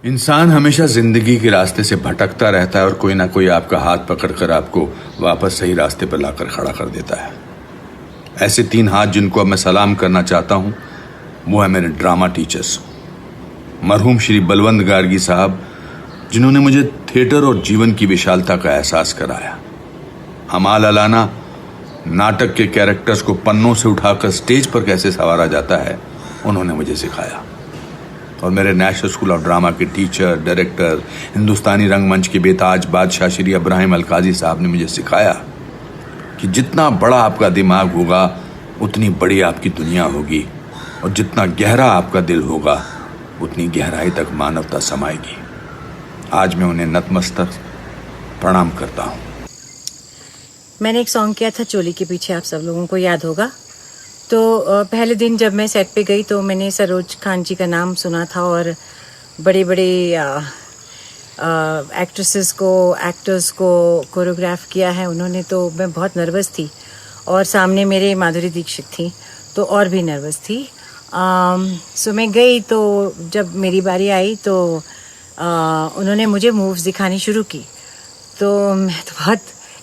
इंसान हमेशा जिंदगी के रास्ते से भटकता रहता है और कोई ना कोई आपका हाथ पकड़कर आपको वापस सही रास्ते पर लाकर खड़ा कर देता है। ऐसे 3 हाथ जिनको अब मैं सलाम करना चाहता हूं वो है मेरे ड्रामा टीचर्स, मरहूम श्री बलवंत गार्गी साहब, जिन्होंने मुझे थिएटर और जीवन की विशालता का एहसास कराया। हमाल अलाना नाटक के कैरेक्टर्स को पन्नों से उठाकर स्टेज पर कैसे संवारा जाता है उन्होंने मुझे सिखाया। और मेरे नेशनल स्कूल ऑफ ड्रामा के टीचर, डायरेक्टर, हिंदुस्तानी रंगमंच के बेताज बादशाह श्री इब्राहिम अलकाजी साहब ने मुझे सिखाया कि जितना बड़ा आपका दिमाग होगा उतनी बड़ी आपकी दुनिया होगी, और जितना गहरा आपका दिल होगा उतनी गहराई तक मानवता समाएगी। आज मैं उन्हें नतमस्तक प्रणाम करता हूँ। मैंने एक सॉन्ग किया था चोली के पीछे, आप सब लोगों को याद होगा। तो पहले दिन जब मैं सेट पे गई तो मैंने सरोज खान जी का नाम सुना था, और बड़े बड़े एक्ट्रेसेस को, एक्टर्स को कोरियोग्राफ किया है उन्होंने। तो मैं बहुत नर्वस थी, और सामने मेरे माधुरी दीक्षित थी तो और भी नर्वस थी। सो मैं गई, तो जब मेरी बारी आई तो उन्होंने मुझे मूव्स दिखानी शुरू की। तो मैं तो बहुत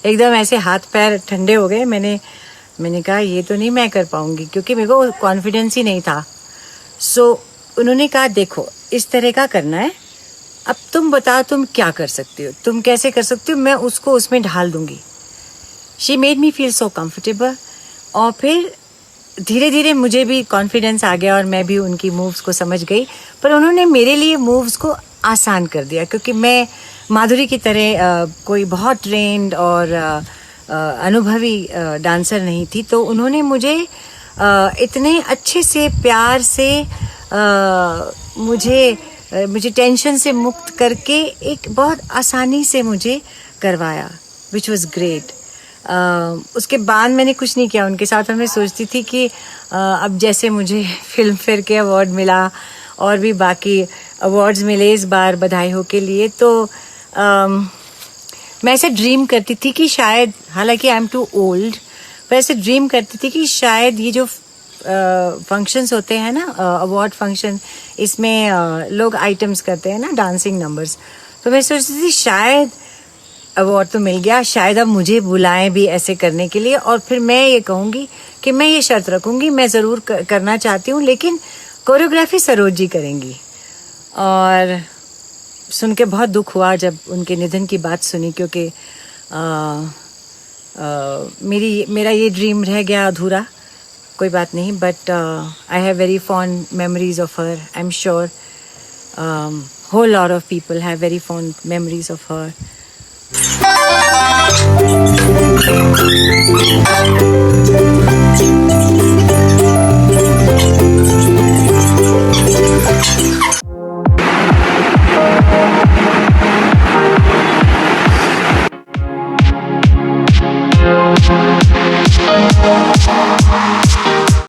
एकदम ऐसे हाथ पैर ठंडे हो गए। मैंने कहा ये तो नहीं मैं कर पाऊंगी, क्योंकि मेरे को कॉन्फिडेंस ही नहीं था। सो उन्होंने कहा देखो इस तरह का करना है, अब तुम बताओ तुम क्या कर सकती हो, तुम कैसे कर सकती हो, मैं उसको उसमें ढाल दूंगी। She made me feel so comfortable, और फिर धीरे धीरे मुझे भी कॉन्फिडेंस आ गया और मैं भी उनकी मूव्स को समझ गई। पर उन्होंने मेरे लिए मूव्स को आसान कर दिया, क्योंकि मैं माधुरी की तरह कोई बहुत ट्रेंड और अनुभवी डांसर नहीं थी। तो उन्होंने मुझे इतने अच्छे से प्यार से मुझे टेंशन से मुक्त करके एक बहुत आसानी से मुझे करवाया, विच वॉज ग्रेट। उसके बाद मैंने कुछ नहीं किया उनके साथ, और मैं सोचती थी कि अब जैसे मुझे फिल्म फेयर के अवार्ड मिला और भी बाकी अवार्ड्स मिले इस बार बधाई हो के लिए, तो मैं ऐसे ड्रीम करती थी कि शायद, हालांकि आई एम टू ओल्ड, पर ऐसे ड्रीम करती थी कि शायद ये जो फंक्शंस होते हैं ना, अवार्ड फंक्शन, इसमें लोग आइटम्स करते हैं ना, डांसिंग नंबर्स, तो मैं सोचती थी शायद अवार्ड तो मिल गया, शायद अब मुझे बुलाएं भी ऐसे करने के लिए, और फिर मैं ये कहूँगी कि मैं ये शर्त रखूँगी, मैं ज़रूर करना चाहती हूँ, लेकिन कोरियोग्राफी सरोज जी करेंगी। और सुन के बहुत दुख हुआ जब उनके निधन की बात सुनी, क्योंकि मेरा ये ड्रीम रह गया अधूरा। कोई बात नहीं, but I have very fond memories of her. I am sure whole lot of people have very fond memories of her.